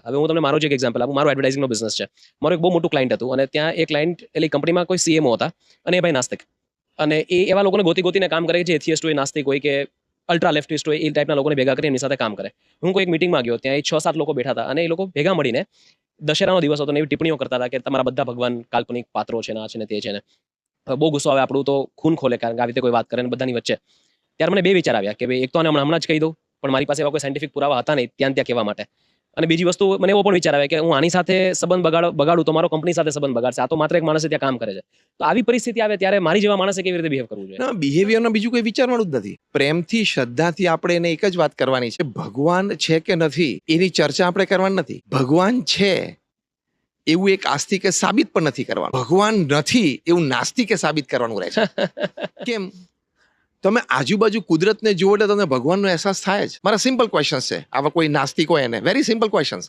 હવે હું તમને મારો જ એક એક્ઝામ્પલ આપું. મારો એડવર્ટાઇઝિંગનો બિઝનેસ છે. મારો એક બહુ મોટું ક્લાયન્ટ હતું અને ત્યાં એ ક્લાયન્ટ એટલે કંપનીમાં કોઈ સીએમઓ હતા અને એ ભાઈ નાસ્તિક. અને એ એવા લોકોને ગોતીને કામ કરે જે એથિયસ્ટ હોય, નાસ્તિક હોય કે અલ્ટ્રા લેફ્ટિસ્ટ હોય, એ ટાઈપના લોકોને ભેગા કરી એમની સાથે કામ કરે. હું કોઈ એક મિટિંગમાં ગયો, ત્યાં 6-7 લોકો બેઠા હતા અને એ લોકો ભેગા મળીને દશેરાનો દિવસ હતો ને એવી ટિપ્પણીઓ કરતા હતા કે તમારા બધા ભગવાન કાલ્પનિક પાત્રો છે ને આ છે ને તે છે ને. બહુ ગુસ્સો આવે, આપણું તો ખૂન ખોલે કારણ કે આવી રીતે કોઈ વાત કરે ને બધાની વચ્ચે. ત્યારે મને બે વિચાર આવ્યા કે ભાઈ એક તો આને હમણાં જ કહી દઉં, પણ મારી પાસે એવા કોઈ સાયન્ટિફિક પુરાવા હતા નહીં ત્યાં કહેવા માટે. અને બીજી વસ્તુ મને એવો પણ વિચાર આવે કે હું આની સાથે સંબંધ બગાડું તો મારો કંપની સાથે સંબંધ બગાડશે. આ તો માત્ર એક માણસ ત્યાં કામ કરે છે. તો આવી પરિસ્થિતિ આવે ત્યારે મારી જેવા માણસે કેવી રીતે બિહેવ કરવું જોઈએ? ના, બિહેવિયરનો બીજું કોઈ વિચારવાનું જ નથી. પ્રેમથી, શ્રદ્ધાથી આપણે એને એક જ વાત કરવાની છે, ભગવાન છે કે નથી એની ચર્ચા આપણે કરવાની નથી. ભગવાન છે એવું એક આસ્તિકે સાબિત પણ નથી કરવાનું. ભગવાન નથી એવું નાસ્તિકે સાબિત કરવાનું રહે છે. કેમ? તમે આજુબાજુ કુદરતને જુઓ એટલે તમને ભગવાનનો અહેસાસ થાય જ. મારા સિમ્પલ ક્વેશ્ચન્સ છે. આવા કોઈ નાસ્તિક હોય એને વેરી સિમ્પલ ક્વેશ્ચન્સ.